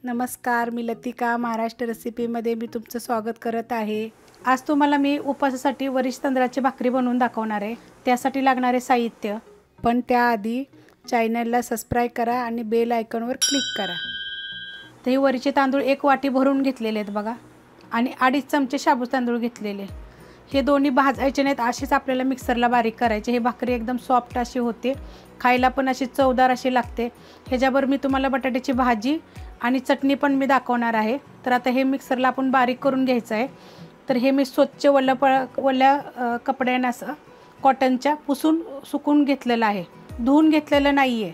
नमस्कार, मी लतिका महाराष्ट्र रेसिपीमध्ये मी तुमचं स्वागत करत आहे। आज तुम्हाला मी उपवासासाठी वरिष्ठ तांदळाची भाकरी बनवून दाखवणार आहे। त्यासाठी लागणारे साहित्य, पण त्याआधी चॅनलला सबस्क्राइब करा आणि बेल आयकॉनवर क्लिक करा। तर हे वरीचे तांदूळ 1 वाटी भरून घेतलेले आहेत बघा, आणि 2.5 चमचे शाबूत तांदूळ घेतलेले। हे दोन्ही भाजायचे नाहीत, असेच आपल्याला मिक्सरला बारीक करायचे। हे भाकरी एकदम सॉफ्ट अशी होते, खायला पण अशी चवदार अशी लागते। ह्याच्यावर मी तुम्हाला बटाट्याची भाजी आणि चटणी पण मी दाखवणार आहे। तर आता हे मिक्सरला आपण बारीक करून घ्यायचं आहे। तर हे मी स्वच्छ वल्या कपड्याने असं कॉटनच्या पुसून सुकून घेतलेलं आहे, धुवून घेतलेलं नाही आहे।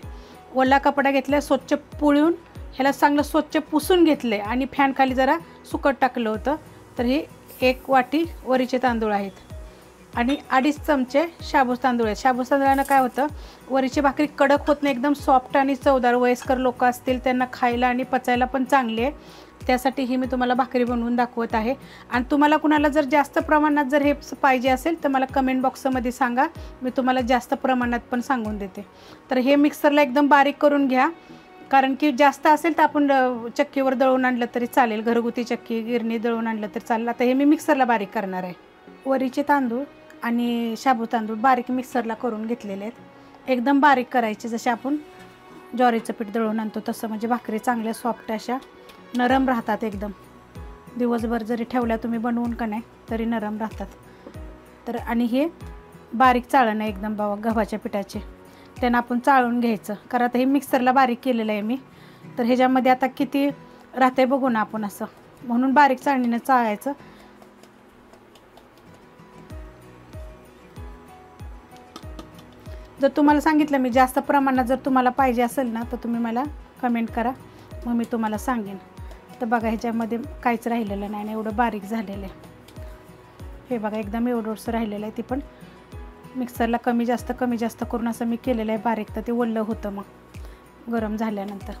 वला कपडा घेतला, स्वच्छ पुळून ह्याला चांगलं स्वच्छ पुसून घेतले आणि फॅन खाली जरा सुकट टाकलं होतं। तर हे 1 वाटी वरीचे तांदूळ आहेत आणि 2.5 चमचे शाबूत तांदूळ आहेत। शाबूत तांदळानं काय होतं, वरीची भाकरी कडक होत नाही, एकदम सॉफ्ट आणि चवदार। वयस्कर लोक असतील त्यांना खायला आणि पचायला पण चांगली आहे। त्यासाठी ही मी तुम्हाला भाकरी बनवून दाखवत आहे। आणि तुम्हाला कुणाला जर जास्त प्रमाणात जर हे पाहिजे असेल तर मला कमेंट बॉक्समध्ये सांगा, मी तुम्हाला जास्त प्रमाणात पण सांगून देते। तर हे मिक्सरला एकदम बारीक करून घ्या, कारण की जास्त असेल तर आपण चक्कीवर दळून आणलं तरी चालेल, घरगुती चक्की गिरणी दळून आणलं तरी चालेल। आता हे मी मिक्सरला बारीक करणार आहे। वरीचे तांदूळ आणि शाबूत तांदूळ बारीक मिक्सरला करून घेतलेले आहेत। एकदम बारीक करायचे, जसे आपण ज्वारीचं पीठ दळून आणतो तसं, म्हणजे भाकरी चांगल्या सॉफ्ट अशा नरम राहतात एकदम। दिवसभर जरी ठेवल्या तुम्ही बनवून का नाही तरी नरम राहतात। तर आणि हे बारीक चाळण आहे एकदम गव्हाच्या पिठाचे, त्यांना आपण चाळून घ्यायचं, कारण आता हे मिक्सरला बारीक केलेलं आहे मी। तर ह्याच्यामध्ये आता किती राहते बघू ना आपण, असं म्हणून बारीक चाळणीने चाळायचं। जर तुम्हाला सांगितलं मी जास्त प्रमाणात जर तुम्हाला पाहिजे असेल ना तर तुम्ही मला कमेंट करा, मग मी तुम्हाला सांगेन। तर बघा ह्याच्यामध्ये काहीच राहिलेलं नाही, एवढं बारीक झालेलं आहे। हे बघा एकदम एवढंसं राहिलेलं आहे, ती पण मिक्सरला कमी जास्त करून असं मी केलेलं आहे बारीक, तर ते ओलं होतं मग गरम झाल्यानंतर।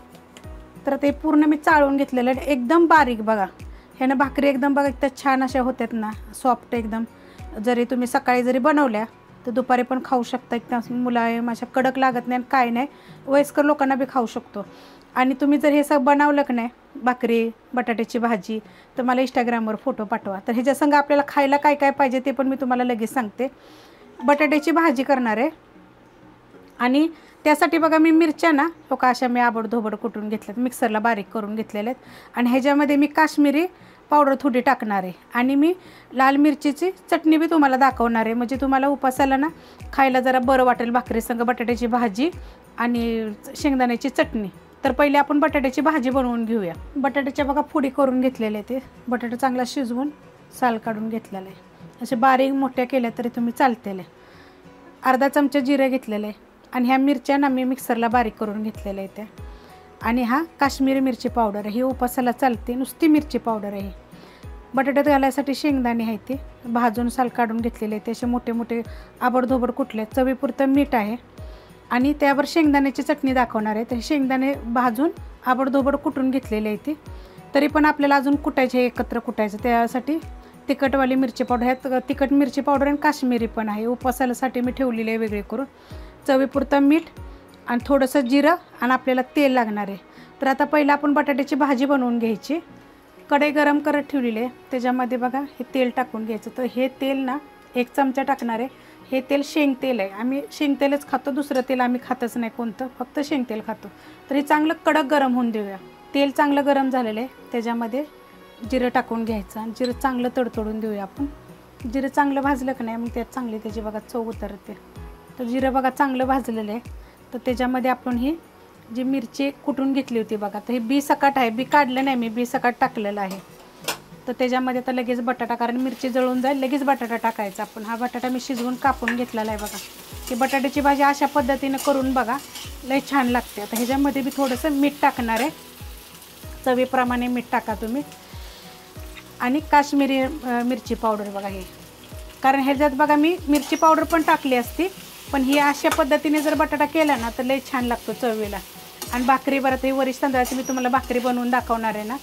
तर ते पूर्ण मी चाळून घेतलेलं आहे एकदम बारीक। बघा ह्यानं भाकरी एकदम बघा एकदम छान अशा होतात ना, सॉफ्ट एकदम। जरी तुम्ही सकाळी जरी बनवल्या तर दुपारी पण खाऊ शकता, एकदम मुलायम अशा, कडक लागत नाही काय नाही, वयस्कर लोकांना बी खाऊ शकतो। आणि तुम्ही जर हे सगळं बनवलं की नाही, भाकरी बटाट्याची भाजी, तर मला इंस्टाग्रामवर फोटो पाठवा। तर ह्याच्या संग आपल्याला खायला काय काय पाहिजे ते पण मी तुम्हाला लगेच सांगते। बटाट्याची भाजी करणार आहे आणि त्यासाठी बघा मी मिरच्या ना लोक अशा मी आबडधोबड कुटून घेतल्यात, मिक्सरला बारीक करून घेतलेल्या आहेत। आणि ह्याच्यामध्ये मी काश्मीरी पावडर थोडी टाकणार आहे आणि मी लाल मिरचीची चटणी बी तुम्हाला दाखवणार आहे, म्हणजे तुम्हाला उपासाला ना खायला जरा बरं वाटेल भाकरी संग बटाट्याची भाजी आणि शेंगदाण्याची चटणी। तर पहिले आपण बटाट्याची भाजी बनवून घेऊया। बटाट्याच्या बघा फोडी करून घेतलेले, ते बटाटा चांगला शिजवून साल काढून घेतलेला आहे। असे बारीक मोठ्या केल्या तरी तुम्ही चालतेले। अर्धा चमचा जिरे घेतलेले आणि ह्या मिरच्या ना मी मिक्सरला बारीक करून घेतलेल्या आहेत त्या। आणि हा काश्मीरी मिरची पावडर आहे, ही उपासाला चालते, नुसती मिरची पावडर आहे। बटाट्यात घालायसाठी शेंगदाणे आहे, ते भाजून साल काढून घेतलेले आहेत, असे मोठे मोठे आबडधोबड कुटले। चवीपुरतं मीठ आहे आणि त्यावर शेंगदाण्याची चटणी दाखवणार आहे। तर शेंगदाणे भाजून आबडधोबड कुटून घेतलेले आहे ते, तरी पण आपल्याला अजून कुटायचे, एकत्र कुटायचं। त्यासाठी तिखटवाली मिरची पावडर, ह्यात तिखट मिरची पावडर आणि काश्मीरी पण आहे, उपासासाठी मी ठेवलेली आहे वेगळी करून। चवीपुरतं मीठ आणि थोडंसं जिरं आणि आपल्याला तेल लागणार आहे। तर आता पहिलं आपण बटाट्याची भाजी बनवून घ्यायची। कढई गरम करत ठेवलेली आहे, त्याच्यामध्ये बघा हे तेल टाकून घ्यायचं। तर हे तेल ना 1 चमचा टाकणार आहे। हे तेल शेंगतेल आहे, आम्ही शेंगतेलच खातो, दुसरं तेल आम्ही खातच नाही कोणतं, फक्त शेंगतेल खातो। तर हे चांगलं कडक गरम होऊन देऊया। तेल चांगलं गरम झालेलं आहे, त्याच्यामध्ये जिरं टाकून घ्यायचं आणि जिरं चांगलं तडतडून देऊया आपण। जिरं चांगलं भाजलं की नाही मग त्यात चांगली त्याची बघा चव उतरते। तर जिरं बघा चांगलं भाजलेलं आहे, तर त्याच्यामध्ये आपण ही जी मिरची कुटून घेतली होती बघा, तर हे बी सकाट आहे, बी काढलं नाही मी, बी सकाट टाकलेलं आहे। तर त्याच्यामध्ये आता लगेच बटाटा, कारण मिरची जळून जाईल, लगेच बटाटा टाकायचा आपण। हा बटाटा मी शिजवून कापून घेतलेला आहे बघा। ही बटाट्याची भाजी अशा पद्धतीनं करून बघा, लई छान लागते। आता ह्याच्यामध्ये बी थोडंसं मीठ टाकणार आहे, चवीप्रमाणे मीठ टाका तुम्ही। आणि काश्मीरी मिरची पावडर बघा हे, कारण ह्याच्यात बघा मी मिरची पावडर पण टाकली असती, पण ही अशा पद्धतीने जर बटाटा केला ना तर लई छान लागतो चवीला। आणि भाकरी बरं, हे वरिष्ठ तांदळाची मी तुम्हाला भाकरी बनवून दाखवणार आहे ना,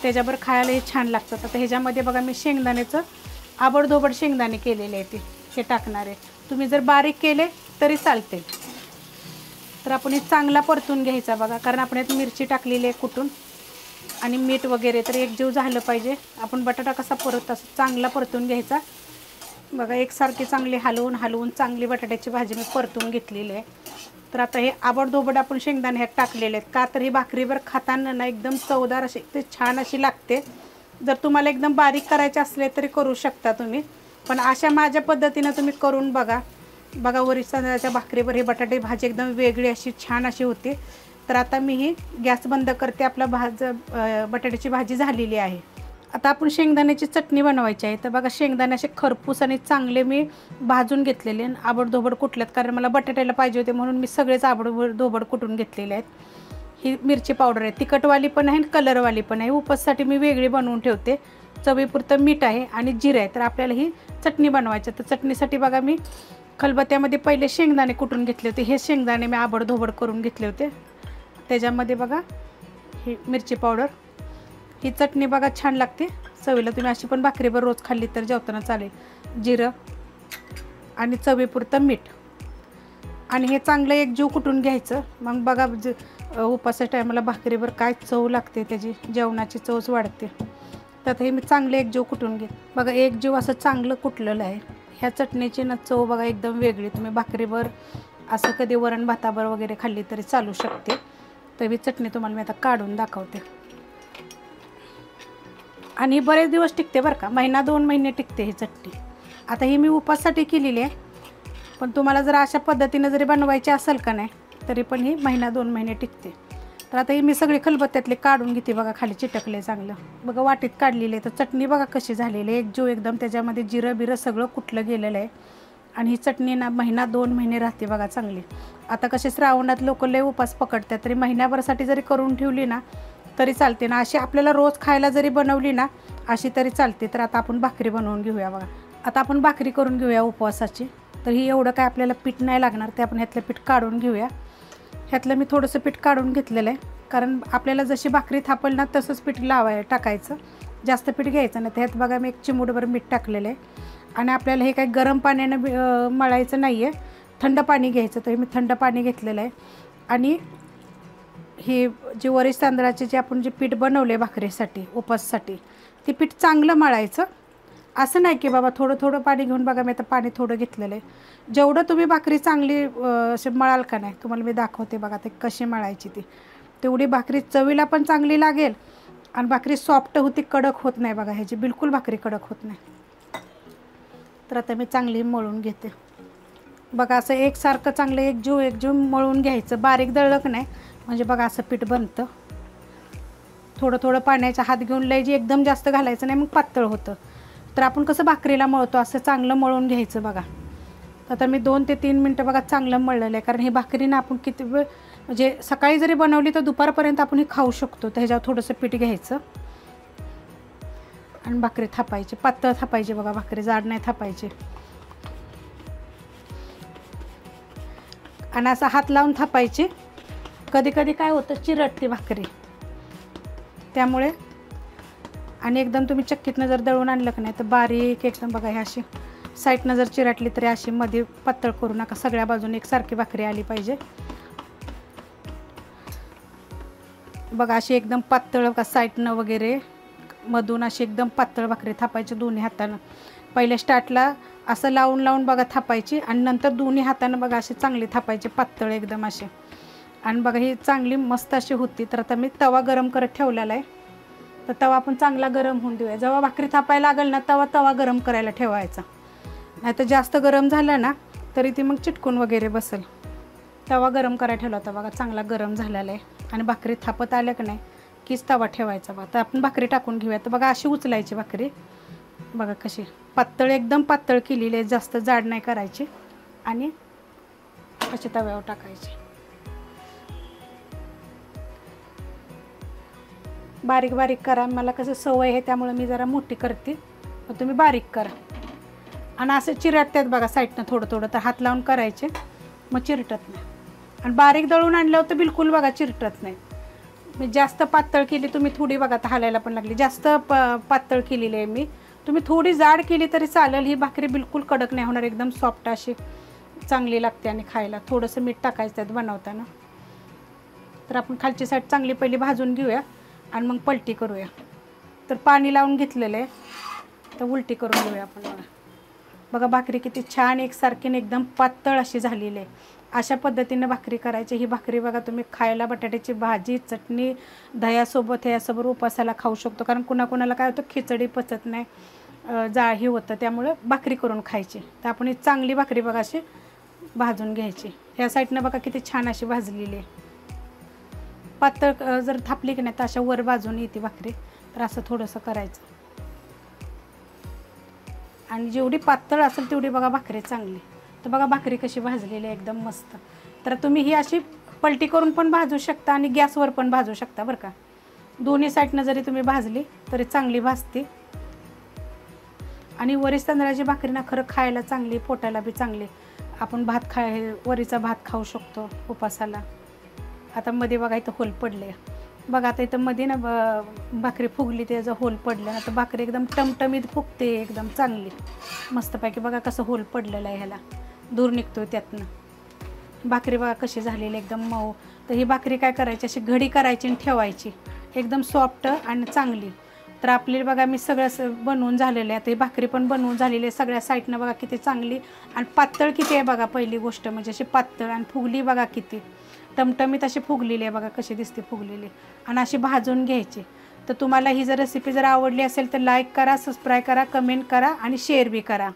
त्याच्यावर खायला हे छान लागतं। तर ह्याच्यामध्ये बघा मी शेंगदाण्याचं आबडधोबड शेंगदाणे केलेले आहे, ते टाकणार आहे। तुम्ही जर बारीक केले तरी चालते। तर आपण हे चांगला परतून घ्यायचा बघा, कारण आपण यात मिरची टाकलेली आहे कुटून। आणि मीठ वगैरे तर एकजीव झालं पाहिजे. आपण बटाटा कसा असं चांगला परतून घ्यायचा बघा. एकसारखी चांगली हलवून चांगली बटाट्याची भाजी मी परतून घेतलेली आहे. तर आता हे आबडधोबड आपण शेंगदाणे ह्यात टाकलेले आहेत. का तर ही भाकरीवर खाताना ना एकदम चवदार अशी ते छान अशी लागते. जर तुम्हाला एकदम बारीक करायचे असले तरी करू शकता तुम्ही, पण अशा माझ्या पद्धतीनं तुम्ही करून बघा. बघा वरीच्या तांदळाच्या भाकरीवर ही बटाटे भाजी एकदम वेगळी अशी छान अशी होती. तर आता मी ही गॅस बंद करते. आपला बटाट्याची भाजी झालेली आहे. आता आपण शेंगदाण्याची चटणी बनवायची आहे. तर बघा शेंगदाणे असे खरपूस आणि चांगले मी भाजून घेतलेले आणि आबडधोबड कुटलेत, कारण मला बटाट्याला पाहिजे होते म्हणून मी सगळेच आबडधोबड कुटून घेतलेले आहेत. ही मिरची पावडर आहे, तिखटवाली पण आहे आणि कलरवाली पण आहे. उपवासासाठी मी वेगळी बनवून ठेवते. चवीपुरतं मीठ आहे आणि जिरं आहे. तर आपल्याला ही चटणी बनवायची. तर चटणीसाठी बघा मी खलबत्त्यामध्ये पहिले शेंगदाणे कुटून घेतले होते. हे शेंगदाणे मी आबडधोबड करून घेतले होते. त्याच्यामध्ये बघा ही मिरची पावडर. ही चटणी बघा छान लागते चवीला. तुम्ही अशी पण भाकरीवर रोज खाल्ली तर जेवताना चालेल. जिरं आणि चवीपुरतं मीठ आणि हे चांगलं एकजीव कुटून घ्यायचं. मग बघा उपासाच्या टायमाला भाकरीवर काय चव लागते, त्याची जेवणाची चवच वाढते. तर हे मी चांगलं एकजीव कुटून घेत बघा. एकजीव असं चांगलं कुटलेलं आहे. ह्या चटणीची ना चव बघा एकदम वेगळी. तुम्ही भाकरीवर असं कधी वरण भातावर वगैरे खाल्ली तरी चालू शकते. तर ही चटणी तुम्हाला मी आता काढून दाखवते. आणि बरेच दिवस टिकते बरं का, महिना 2 महिने टिकते ही चटणी. आता ही मी उपासासाठी केलेली आहे, पण तुम्हाला जर अशा पद्धतीनं जरी बनवायची असेल का नाही तरी पण ही महिना 2 महिने टिकते. तर आता ही मी सगळी खलबत्त्यातले काढून घेते. बघा खाली चिटकले चांगलं. बघा वाटीत काढलेली आहे. तर चटणी बघा कशी झालेली आहे. एकजीव एकदम त्याच्यामध्ये जिरं बिरं सगळं कुठलं गेलेलं आहे. आणि ही चटणी ना महिना 2 महिने राहते बघा चांगली. आता कसे श्रावणात लोक लय उपास पकडतात, तरी महिन्याभरासाठी जरी करून ठेवली ना तरी चालते ना. अशी आपल्याला रोज खायला जरी बनवली ना अशी तरी चालते. तर आता आपण भाकरी बनवून घेऊया बघा. आता आपण भाकरी करून घेऊया उपवासाची. तर ही एवढं काय आपल्याला पीठ नाही लागणार, ते आपण ह्यातलं पीठ काढून घेऊया. ह्यातलं मी थोडंसं पीठ काढून घेतलेलं आहे, कारण आपल्याला जशी भाकरी थापल ना तसंच पीठ टाकायचं. जास्त पीठ घ्यायचं नाही. ह्यात बघा मी 1 चिमूटभर मीठ टाकलेलं आहे. आणि आपल्याला हे काही गरम पाण्यानं मळायचं नाही आहे, थंड पाणी घ्यायचं. तर मी थंड पाणी घेतलेलं आहे. आणि हे जे वरीच्या तांदळाचे जे आपण जे पीठ बनवले भाकरीसाठी उपवासासाठी, ते पीठ चांगलं मळायचं. असं नाही की बाबा थोडं थोडं पाणी घेऊन बघा. मी आता पाणी थोडं घेतलेलं आहे. जेवढं तुम्ही भाकरी चांगली असे मळाल का नाही, तुम्हाला मी दाखवते बघा ते कशी मळायची ती. तेवढी भाकरी चवीला पण चांगली लागेल आणि भाकरी सॉफ्ट होती, कडक होत नाही बघा. ह्याची बिलकुल भाकरी कडक होत नाही. तर आता मी चांगली मळून घेते बघा. असं एकसारखं चांगलं एकजीव मळून घ्यायचं. बारीक दळक नाही म्हणजे बघा असं पीठ बनतं. थोडं थोडं पाण्याचा हात घेऊन लय जी एकदम जास्त घालायचं नाही, मग पातळ होतं. तर आपण कसं भाकरीला मळतो असं चांगलं मळून घ्यायचं बघा. आता मी 2 ते 3 मिनटं बघा चांगलं मळलेलं आहे, कारण ही भाकरी ना आपण किती वेळ म्हणजे सकाळी जरी बनवली तर दुपारपर्यंत आपण ही खाऊ शकतो. तर ह्याच्यावर थोडंसं पीठ घ्यायचं आणि भाकरी थापायची. पातळ थापायची बघा भाकरी, जाड नाही थापायची. आणि असं हात लावून थापायची. कधी कधी काय होतं चिरटते भाकरी, त्यामुळे. आणि एकदम तुम्ही चक्कीतनं जर दळून आणलं का नाही तर बारीक एकदम बघा. ह्या अशी साईडनं जर चिरटली तरी अशी मध्ये पातळ करू नका. सगळ्या बाजूने एकसारखी भाकरी आली पाहिजे बघा. अशी एकदम पातळ का साईडनं वगैरे मधून अशी एकदम पातळ भाकरी थापायची दोन्ही हातानं. पहिले स्टार्टला असं लावून लावून बघा थापायची आणि नंतर दोन्ही हातानं बघा अशी चांगली थापायची पातळ एकदम असे. आणि बघा ही चांगली मस्त अशी होती. तर आता मी तवा गरम करत ठेवलेला आहे. तर तवा आपण चांगला गरम होऊन देऊया. जेव्हा भाकरी थापायला लागेल ना तवा गरम करायला ठेवायचा, नाही तर जास्त गरम झालं ना तरी ती मग चिटकून वगैरे बसेल. तवा गरम करायला ठेवला होता बघा, चांगला गरम झालेला आहे. आणि भाकरी थापत आलं की नाही कीच तवा ठेवायचा बघा. तर आपण भाकरी टाकून घेऊया. तर बघा अशी उचलायची भाकरी बघा कशी पातळ एकदम पातळ केलेली आहे, जास्त जाड नाही करायची. आणि अशी तव्यावर टाकायची. बारीक बारीक करा. मला कसं सवय आहे त्यामुळे मी जरा मोठी करते, मग तुम्ही बारीक करा. आणि असं चिरटतात बघा साईडनं थोडं थोडं. तर हात लावून करायचे मग चिरटत नाही. आणि बारीक दळून आणल्यावर तर बिलकुल बघा चिरटत नाही. मी जास्त पातळ केली तुम्ही थोडी बघा तर हालायला पण लागली. जास्त पातळ केलेली आहे मी. तुम्ही थोडी जाड केली तरी चालेल. ही भाकरी बिलकुल कडक नाही होणार, एकदम सॉफ्ट अशी चांगली लागते. आणि खायला थोडंसं मीठ टाकायचं त्यात बनवताना. तर आपण खालची साईड चांगली पहिली भाजून घेऊया. आणि मग पलटी करूया. तर पाणी लावून घेतलेलं आहे, तर उलटी करून घेऊया आपण. बघा बघा भाकरी किती छान एकसारखीने एकदम पातळ अशी झालेली आहे. अशा पद्धतीने भाकरी करायची. ही भाकरी बघा तुम्ही खायला बटाट्याची भाजी, चटणी, दह्यासोबत ह्यासोबत उपासाला खाऊ शकतो. कारण कुणाकुणाला काय होतं खिचडी पचत नाही, जाळही होतं, त्यामुळे भाकरी करून खायची. तर आपण ही चांगली भाकरी बघा अशी भाजून घ्यायची. ह्या साईडनं बघा किती छान अशी भाजलेली आहे. पातळ जर थापली की नाही तर अशा वर भाजून येते भाकरी. तर असं थोडंसं करायचं आणि जेवढी पातळ असेल तेवढी बघा भाकरी चांगली. तर बघा भाकरी कशी भाजलेली आहे एकदम मस्त. तर तुम्ही ही अशी पलटी करून पण भाजू शकता आणि गॅसवर पण भाजू शकता बरं का. दोन्ही साईडनं जरी तुम्ही भाजली तरी चांगली भाजते. आणि वरीच तांदळाची भाकरी ना खरं खायला चांगली, पोटाला बी चांगली. आपण वरीचा भात खाऊ शकतो उपासाला. आता मध्ये बघा इथं होल पडले बघा. आता इथं मध्ये ना भाकरी फुगली, त्याचं होल पडलं ना तर भाकरी एकदम टमटमीत फुगते एकदम चांगली मस्तपैकी. बघा कसं होल पडलेलं आहे, ह्याला दूर निघतो त्यातनं. भाकरी बघा कशी झालेली एकदम मऊ. तर ही भाकरी काय करायची, अशी घडी करायची आणि ठेवायची एकदम सॉफ्ट आणि चांगली. तर आपली बघा मी सगळं बनवून झालेलं आहे. आता ही भाकरी पण बनवून झालेली आहे सगळ्या साईडनं. बघा किती चांगली आणि पातळ किती आहे बघा. पहिली गोष्ट म्हणजे अशी पातळ आणि फुगली बघा किती टमटमीत अशी फुगलेली आहे बघा कशी दिसते फुगलेली. आणि अशी भाजून घ्यायची. तर तुम्हाला ही जर रेसिपी जर आवडली असेल तर लाईक करा, सबस्क्राईब करा, कमेंट करा आणि शेअर बी करा.